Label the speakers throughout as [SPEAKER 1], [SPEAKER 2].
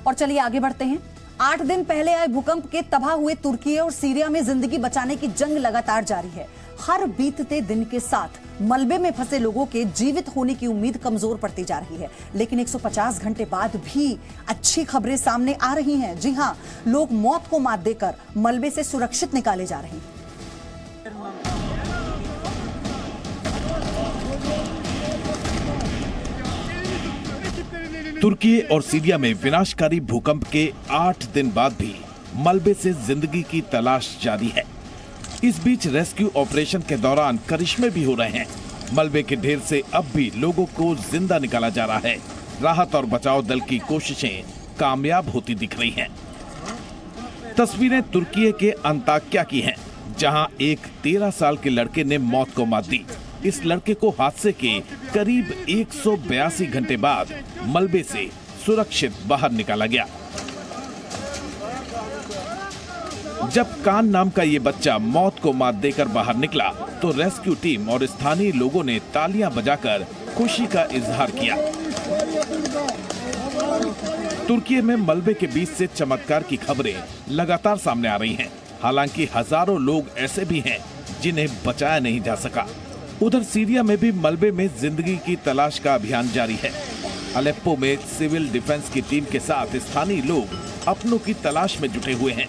[SPEAKER 1] और चलिए आगे बढ़ते हैं। 8 दिन पहले आए भूकंप के तबाह हुए तुर्की और सीरिया में जिंदगी बचाने की जंग लगातार जारी है। हर बीतते दिन के साथ मलबे में फंसे लोगों के जीवित होने की उम्मीद कमजोर पड़ती जा रही है, लेकिन 150 घंटे बाद भी अच्छी खबरें सामने आ रही हैं। जी हां, लोग मौत को मात देकर मलबे से सुरक्षित निकाले जा रहे हैं।
[SPEAKER 2] तुर्की और सीरिया में विनाशकारी भूकंप के 8 दिन बाद भी मलबे से जिंदगी की तलाश जारी है। इस बीच रेस्क्यू ऑपरेशन के दौरान करिश्मे भी हो रहे हैं। मलबे के ढेर से अब भी लोगों को जिंदा निकाला जा रहा है। राहत और बचाव दल की कोशिशें कामयाब होती दिख रही हैं। तस्वीरें तुर्की के अंताक्या की हैं, जहां एक 13 साल के लड़के ने मौत को मात दी। इस लड़के को हादसे के करीब 182 घंटे बाद मलबे से सुरक्षित बाहर निकाला गया। जब कान नाम का ये बच्चा मौत को मात देकर बाहर निकला तो रेस्क्यू टीम और स्थानीय लोगों ने तालियां बजाकर खुशी का इजहार किया। तुर्की में मलबे के बीच से चमत्कार की खबरें लगातार सामने आ रही हैं। हालांकि हजारों लोग ऐसे भी हैं जिन्हें बचाया नहीं जा सका। उधर सीरिया में भी मलबे में जिंदगी की तलाश का अभियान जारी है। अलेप्पो में सिविल डिफेंस की टीम के साथ स्थानीय लोग अपनों की तलाश में जुटे हुए हैं।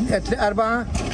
[SPEAKER 3] 4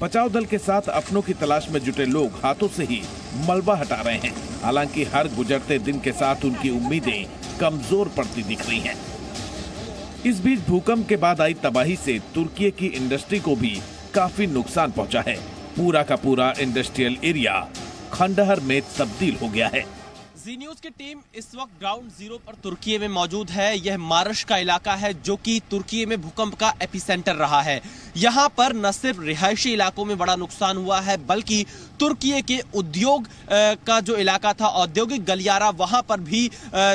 [SPEAKER 2] बचाव दल के साथ अपनों की तलाश में जुटे लोग हाथों से ही मलबा हटा रहे हैं। हालांकि हर गुजरते दिन के साथ उनकी उम्मीदें कमजोर पड़ती दिख रही हैं। इस बीच भूकंप के बाद आई तबाही से तुर्की की इंडस्ट्री को भी काफी नुकसान पहुंचा है। पूरा का पूरा इंडस्ट्रियल एरिया खंडहर में तब्दील हो गया है।
[SPEAKER 4] जी न्यूज की टीम इस वक्त ग्राउंड जीरो पर तुर्की में मौजूद है। यह मार्श का इलाका है जो कि तुर्की में भूकंप का एपिसेंटर रहा है। यहाँ पर न सिर्फ रिहायशी इलाकों में बड़ा नुकसान हुआ है, बल्कि तुर्की के उद्योग का जो इलाका था, औद्योगिक गलियारा, वहां पर भी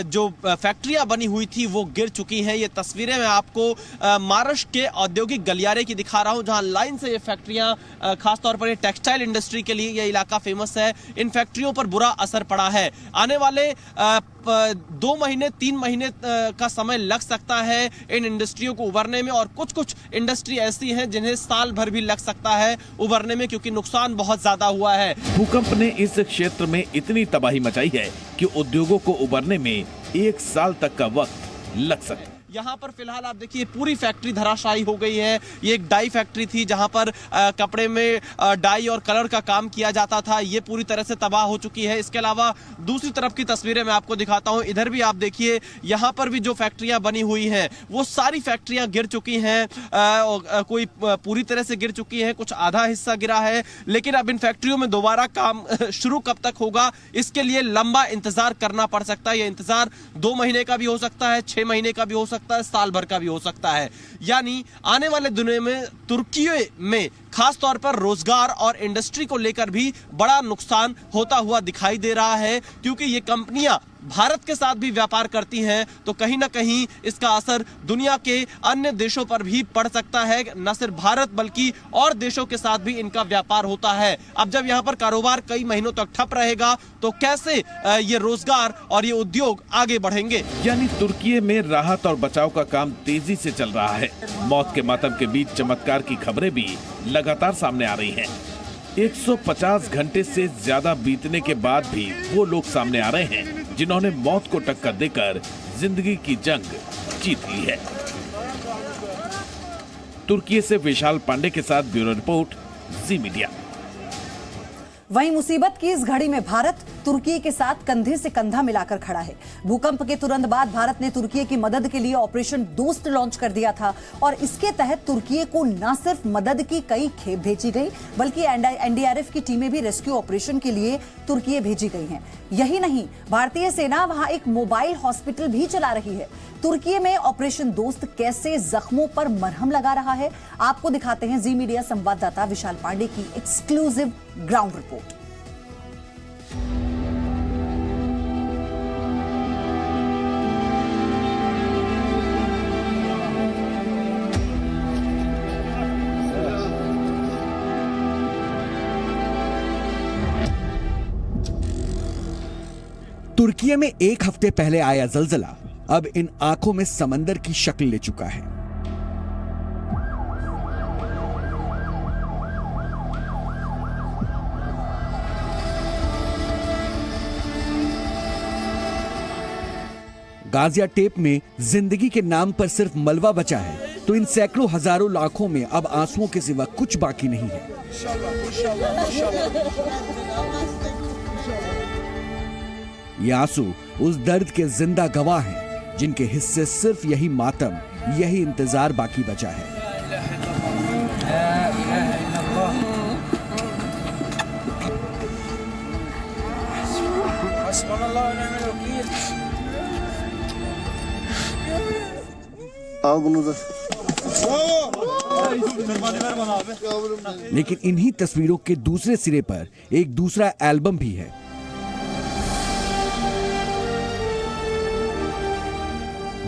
[SPEAKER 4] जो फैक्ट्रियां बनी हुई थी वो गिर चुकी हैं। ये तस्वीरें मैं आपको मार्श के औद्योगिक गलियारे की दिखा रहा हूं, जहां लाइन से ये फैक्ट्रियां, खासतौर पर ये टेक्सटाइल इंडस्ट्री के लिए ये इलाका फेमस है। इन फैक्ट्रियों पर बुरा असर पड़ा है। आने वाले 2 महीने 3 महीने का समय लग सकता है इन इंडस्ट्रियों को उभरने में, और कुछ इंडस्ट्री ऐसी हैं जिन्हें साल भर भी लग सकता है उभरने में, क्योंकि नुकसान बहुत ज्यादा हुआ है।
[SPEAKER 2] भूकंप ने इस क्षेत्र में इतनी तबाही मचाई है कि उद्योगों को उभरने में 1 साल तक का वक्त लग सकता है।
[SPEAKER 4] यहाँ पर फिलहाल आप देखिए पूरी फैक्ट्री धराशायी हो गई है। ये एक डाई फैक्ट्री थी जहाँ पर कपड़े में डाई और कलर का काम किया जाता था। ये पूरी तरह से तबाह हो चुकी है। इसके अलावा दूसरी तरफ की तस्वीरें मैं आपको दिखाता हूँ। इधर भी आप देखिए, यहाँ पर भी जो फैक्ट्रियां बनी हुई हैं वो सारी फैक्ट्रियां गिर चुकी हैं। कोई पूरी तरह से गिर चुकी है, कुछ आधा हिस्सा गिरा है। लेकिन अब इन फैक्ट्रियों में दोबारा काम शुरू कब तक होगा, इसके लिए लंबा इंतजार करना पड़ सकता है। ये इंतजार 2 महीने का भी हो सकता है, 6 महीने का भी हो सकता है, साल भर का भी हो सकता है। यानी आने वाले दिनों में तुर्की में खास तौर पर रोजगार और इंडस्ट्री को लेकर भी बड़ा नुकसान होता हुआ दिखाई दे रहा है, क्योंकि ये कंपनियां भारत के साथ भी व्यापार करती हैं, तो कहीं ना कहीं इसका असर दुनिया के अन्य देशों पर भी पड़ सकता है। न सिर्फ भारत बल्कि और देशों के साथ भी इनका व्यापार होता है। अब जब यहाँ पर कारोबार कई महीनों तक ठप रहेगा तो कैसे ये रोजगार और ये उद्योग आगे बढ़ेंगे।
[SPEAKER 2] यानी तुर्की में राहत और बचाव का काम तेजी से चल रहा है। मौत के मातम के बीच चमत्कार की खबरें भी लगातार सामने आ रही हैं। 150 घंटे से ज्यादा बीतने के बाद भी वो लोग सामने आ रहे हैं जिन्होंने मौत को टक्कर देकर जिंदगी की जंग जीत ली है। तुर्की से विशाल पांडे के साथ ब्यूरो रिपोर्ट, जी मीडिया।
[SPEAKER 1] वहीं मुसीबत की इस घड़ी में भारत तुर्की के साथ कंधे से कंधा मिलाकर खड़ा है। भूकंप के तुरंत बाद भारत ने तुर्की की मदद के लिए ऑपरेशन दोस्त लॉन्च कर दिया था, और इसके तहत तुर्की को न सिर्फ मदद की कई खेप भेजी गई, बल्कि एनडीआरएफ की टीमें भी रेस्क्यू ऑपरेशन के लिए तुर्की भेजी गई हैं। यही नहीं, भारतीय सेना वहां एक मोबाइल हॉस्पिटल भी चला रही है। तुर्की में ऑपरेशन दोस्त कैसे जख्मों पर मरहम लगा रहा है, आपको दिखाते हैं जी मीडिया संवाददाता विशाल पांडे की एक्सक्लूसिव ग्राउंड रिपोर्ट।
[SPEAKER 5] तुर्की में एक हफ्ते पहले आया जलजला अब इन आंखों में समंदर की शक्ल ले चुका है। गाजियाटेप में जिंदगी के नाम पर सिर्फ मलबा बचा है तो इन सैकड़ों हजारों लाखों में अब आंसुओं के सिवा कुछ बाकी नहीं है। ये आंसू उस दर्द के जिंदा गवाह हैं जिनके हिस्से सिर्फ यही मातम, यही इंतजार बाकी बचा है। लेकिन इन्हीं तस्वीरों के दूसरे सिरे पर एक दूसरा एल्बम भी है।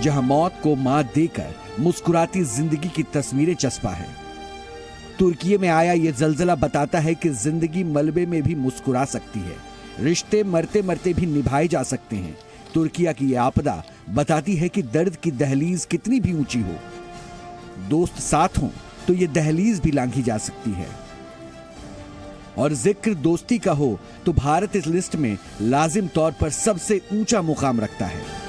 [SPEAKER 5] जहां मौत को मात देकर मुस्कुराती जिंदगी की तस्वीरें चस्पा है। तुर्की में आया यह जलजला बताता है कि जिंदगी मलबे में भी मुस्कुरा सकती है, रिश्ते मरते मरते भी निभाए जा सकते हैं। तुर्किया की यह आपदा बताती है कि दर्द की दहलीज कितनी भी ऊंची हो, दोस्त साथ हों तो ये दहलीज भी लांघी जा सकती है। और जिक्र दोस्ती का हो तो भारत इस लिस्ट में लाजिम तौर पर सबसे ऊंचा मुकाम रखता है।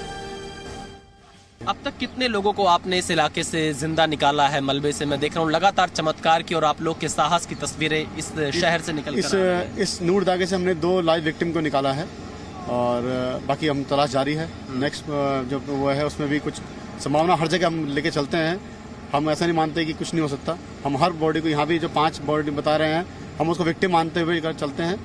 [SPEAKER 4] अब तक कितने लोगों को आपने इस इलाके से जिंदा निकाला है मलबे से? मैं देख रहा हूँ लगातार चमत्कार की और आप लोग के साहस की तस्वीरें इस शहर से निकल
[SPEAKER 6] इस नूर दागे से हमने 2 लाइव विक्टिम को निकाला है और बाकी हम तलाश जारी है। नेक्स्ट जो वो है उसमें भी कुछ संभावना हर जगह हम लेके चलते हैं। हम ऐसा नहीं मानते कि कुछ नहीं हो सकता। हम हर बॉडी को, यहाँ भी जो 5 बॉडी बता रहे हैं, हम उसको विक्टिम मानते हुए चलते हैं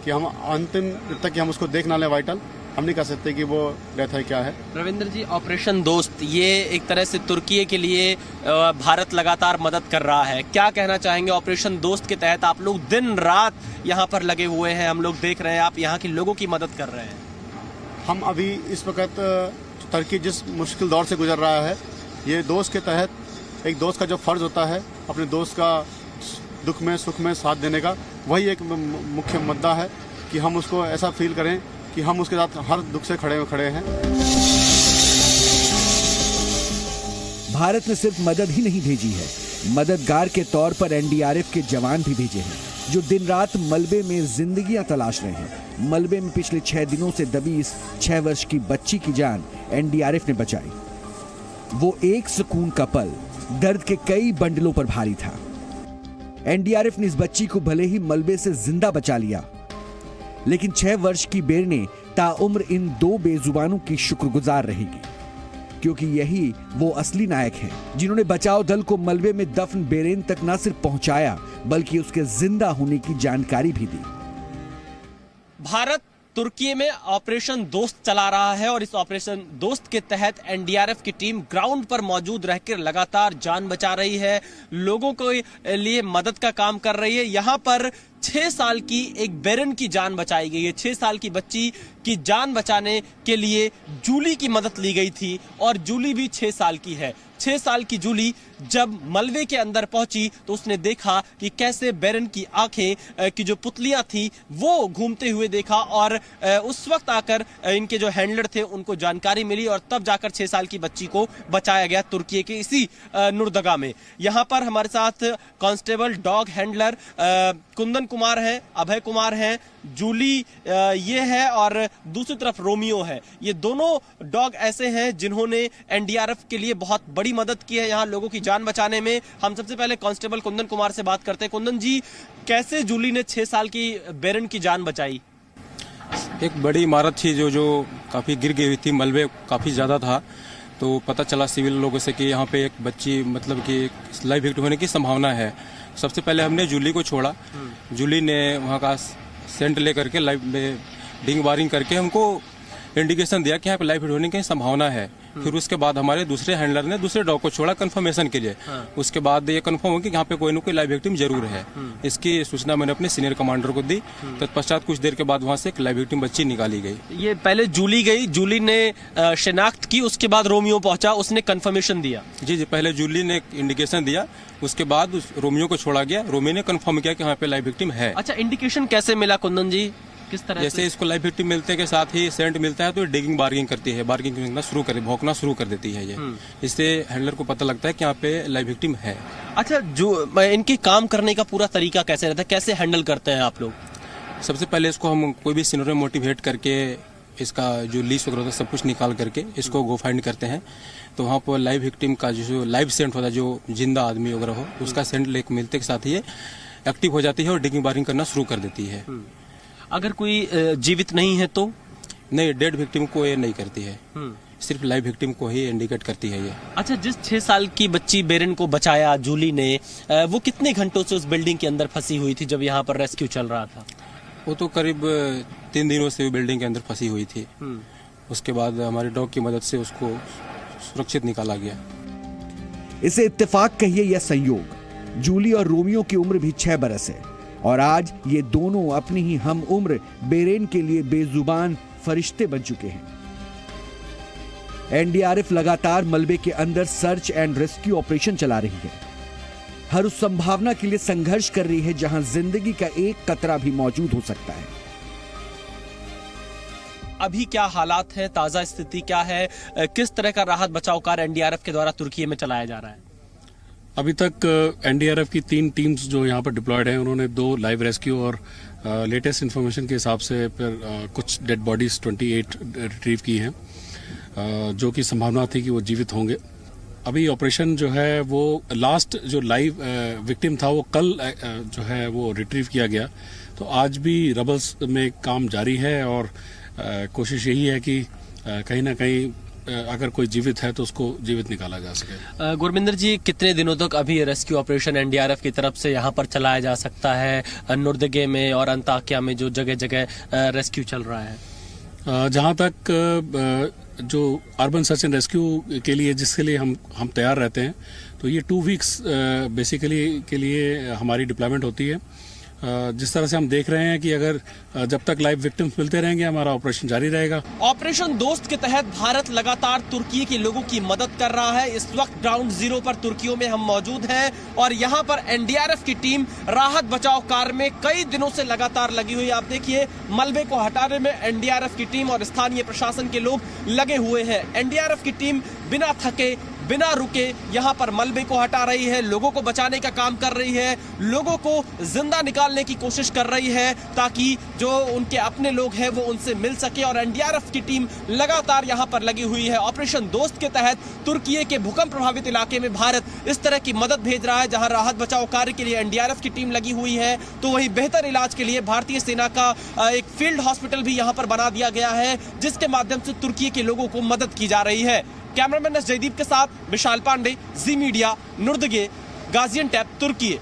[SPEAKER 6] कि हम अंतिम तक कि हम उसको देख ना लें वाइटल, हम नहीं कह सकते कि वो डेथ है क्या है।
[SPEAKER 4] रविंद्र जी, ऑपरेशन दोस्त ये एक तरह से तुर्की के लिए भारत लगातार मदद कर रहा है, क्या कहना चाहेंगे? ऑपरेशन दोस्त के तहत आप लोग दिन रात यहाँ पर लगे हुए हैं, हम लोग देख रहे हैं, आप यहाँ के लोगों की मदद कर रहे हैं।
[SPEAKER 6] हम अभी इस वक्त तुर्की जिस मुश्किल दौर से गुजर रहा है, ये दोस्त के तहत एक दोस्त का जो फर्ज होता है अपने दोस्त का दुख में सुख में साथ देने का, वही एक मुख्य मुद्दा है कि हम उसको ऐसा फील करें कि हम उसके साथ हर दुख से खड़े हैं।
[SPEAKER 5] भारत ने सिर्फ मदद ही नहीं भेजी है, मददगार के तौर पर एनडीआरएफ के जवान भी भेजे हैं जो दिन रात मलबे में जिंदगियां तलाश रहे हैं। मलबे में पिछले 6 दिनों से दबी इस 6 वर्ष की बच्ची की जान एनडीआरएफ ने बचाई। वो एक सुकून का पल दर्द के कई बंडलों पर भारी था। एनडीआरएफ ने इस बच्ची को भले ही मलबे से जिंदा बचा लिया, लेकिन 6 वर्ष की बेरने ताउम्र इन 2 बेजुबानों की शुक्रगुजार रहेगी, क्योंकि यही वो असली नायक हैं जिन्होंने बचाव दल को मलबे में दफन बेरेन तक न सिर्फ पहुंचाया बल्कि उसके जिंदा होने की जानकारी भी दी।
[SPEAKER 4] भारत तुर्की में ऑपरेशन दोस्त चला रहा है और इस ऑपरेशन दोस्त के तहत एनडीआरएफ की टीम ग्राउंड पर मौजूद रहकर लगातार जान बचा रही है, लोगों के लिए मदद का काम कर रही है। यहाँ पर 6 साल की एक बेरन की जान बचाई गई है। 6 साल की बच्ची की जान बचाने के लिए जूली की मदद ली गई थी और जूली भी 6 साल की है। 6 साल की जूली जब मलबे के अंदर पहुंची तो उसने देखा कि कैसे बेरन की आंखें की जो पुतलियां थी वो घूमते हुए देखा और उस वक्त आकर इनके जो हैंडलर थे उनको जानकारी मिली और तब जाकर 6 साल की बच्ची को बचाया गया तुर्की के इसी नुरदगा में। यहाँ पर हमारे साथ constable dog handler Kundan Kumar है, अभय कुमार है, जूली ये है और दूसरी तरफ रोमियो है। ये दोनों डॉग ऐसे हैं जिन्होंने एनडीआरएफ के लिए बहुत बड़ी मदद की है यहाँ लोगों की जान बचाने में। हम सबसे पहले कांस्टेबल कुंदन कुमार से बात करते हैं। कुंदन जी, कैसे जूली ने 6 साल की बेरन की जान बचाई?
[SPEAKER 7] एक बड़ी इमारत थी जो काफी गिर गई थी, मलबे काफी ज्यादा था, तो पता चला सिविल लोगों से कि यहाँ पे एक बच्ची मतलब कि लाइव विक्टिम होने की संभावना है। सबसे पहले हमने जूली को छोड़ा। जूली ने वहाँ का सेंट लेकर के लाइव में डिंग बारिंग करके हमको इंडिकेशन दिया कि यहाँ पे लाइव हिट होने की संभावना है। फिर उसके बाद हमारे दूसरे हैंडलर ने दूसरे डॉग को छोड़ा कंफर्मेशन के लिए। उसके बाद ये कंफर्म हो गया कि यहाँ पे कोई न कोई लाइव विक्टिम जरूर है। इसकी सूचना मैंने अपने सीनियर कमांडर को दी। तत्पश्चात कुछ देर के बाद वहाँ से एक लाइव विक्टिम बच्ची निकाली गई।
[SPEAKER 4] ये पहले जूली गई, जूली ने शिनाख्त की, उसके बाद रोमियो पहुंचा, उसने कंफर्मेशन दिया।
[SPEAKER 7] जी, पहले जूली ने इंडिकेशन दिया, उसके बाद रोमियो को छोड़ा गया। रोमियो ने कंफर्म किया कि यहाँ पे लाइव विक्टिम है।
[SPEAKER 4] अच्छा, इंडिकेशन कैसे मिला कुंदन जी? किस तरह
[SPEAKER 7] जैसे इसको लाइव विक्टिम मिलते के साथ ही सेंट मिलता है तो डिगिंग बार्गिंग करती है, बार्गिंग करना शुरू कर भौंकना शुरू कर देती है ये। इससे हैंडलर को पता लगता है कि यहाँ पे लाइव विक्टिम है।
[SPEAKER 4] अच्छा, जो इनकी काम करने का पूरा तरीका कैसे रहता है, कैसे हैंडल करते हैं आप लोग?
[SPEAKER 7] सबसे पहले इसको हम कोई भी सिनेरियो मोटिवेट करके इसका जो लीस वगैरह होता है सब कुछ निकाल करके इसको गो फाइंड करते हैं। तो वहाँ पर लाइव विक्टिम का जो लाइव सेंट होता है, जो जिंदा आदमी वगैरह हो, उसका सेंट लेके मिलते के साथ ही ये एक्टिव हो जाती है और डिगिंग बारिंग करना शुरू कर देती है।
[SPEAKER 4] अगर कोई जीवित नहीं है तो?
[SPEAKER 7] नहीं, डेड विक्टिम को ये नहीं करती है, सिर्फ लाइव विक्टिम को ही इंडिकेट करती है ये।
[SPEAKER 4] अच्छा, जिस 6 साल की बच्ची बेरेन को बचाया जूली ने, वो कितने घंटों से उस बिल्डिंग के अंदर फंसी हुई थी जब यहाँ पर रेस्क्यू चल रहा था?
[SPEAKER 7] वो तो करीब 3 दिनों से बिल्डिंग के अंदर फंसी हुई थी। उसके बाद हमारे डॉग की मदद से उसको सुरक्षित निकाला गया।
[SPEAKER 5] इसे इत्तेफाक कहिए या संयोग, जूली और रोमियो की उम्र भी 6 बरस है और आज ये दोनों अपनी ही हम उम्र बेरेन के लिए बेजुबान फरिश्ते बन चुके हैं। एनडीआरएफ लगातार मलबे के अंदर सर्च एंड रेस्क्यू ऑपरेशन चला रही है। हर उस संभावना के लिए संघर्ष कर रही है जहां जिंदगी का एक कतरा भी मौजूद हो सकता है।
[SPEAKER 4] अभी क्या हालात है, ताजा स्थिति क्या है, किस तरह का राहत बचाव कार्य एनडीआरएफ के द्वारा तुर्की में चलाया जा रहा है?
[SPEAKER 8] अभी तक एनडीआरएफ की 3 टीम्स जो यहाँ पर डिप्लॉयड हैं, उन्होंने 2 लाइव रेस्क्यू और लेटेस्ट इन्फॉर्मेशन के हिसाब से फिर कुछ डेड बॉडीज 28 रिट्रीव की हैं, जो कि संभावना थी कि वो जीवित होंगे। अभी ऑपरेशन जो है वो लास्ट जो लाइव विक्टिम था वो कल जो है वो रिट्रीव किया गया। तो आज भी रबल्स में काम जारी है और कोशिश यही है कि कहीं ना कहीं अगर कोई जीवित है तो उसको जीवित निकाला जा सके।
[SPEAKER 4] गुरमिंदर जी, कितने दिनों तक अभी रेस्क्यू ऑपरेशन एनडीआरएफ की तरफ से यहाँ पर चलाया जा सकता है? नुर्दगे में और अंताकिया में जो जगह जगह रेस्क्यू चल रहा है,
[SPEAKER 8] जहाँ तक जो अर्बन सर्च एंड रेस्क्यू के लिए जिसके लिए हम तैयार रहते हैं, तो ये 2 वीक्स बेसिकली के लिए हमारी डिप्लॉयमेंट होती है। जिस तरह से हम देख रहे हैं कि अगर जब तक लाइव विक्टिम्स मिलते रहेंगे हमारा ऑपरेशन जारी रहेगा।
[SPEAKER 4] ऑपरेशन दोस्त के तहत भारत लगातार तुर्की के लोगों की मदद कर रहा है। इस वक्त ग्राउंड जीरो पर तुर्कियों में हम मौजूद हैं और यहाँ पर एनडीआरएफ की टीम राहत बचाव कार्य में कई दिनों से लगातार लगी हुई है। आप देखिए, मलबे को हटाने में एनडीआरएफ की टीम और स्थानीय प्रशासन के लोग लगे हुए हैं। एनडीआरएफ की टीम बिना थके बिना रुके यहाँ पर मलबे को हटा रही है, लोगों को बचाने का काम कर रही है, लोगों को जिंदा निकालने की कोशिश कर रही है ताकि जो उनके अपने लोग हैं वो उनसे मिल सके। और एनडीआरएफ की टीम लगातार यहाँ पर लगी हुई है। ऑपरेशन दोस्त के तहत तुर्की के भूकंप प्रभावित इलाके में भारत इस तरह की मदद भेज रहा है। जहाँ राहत बचाव कार्य के लिए एनडीआरएफ की टीम लगी हुई है, तो वहीं बेहतर इलाज के लिए भारतीय सेना का एक फील्ड हॉस्पिटल भी यहाँ पर बना दिया गया है, जिसके माध्यम से तुर्की के लोगों को मदद की जा रही है। कैमरामैन जयदीप के साथ विशाल पांडे, जी मीडिया, नुर्दगे, गाजियान्टेप, तुर्की।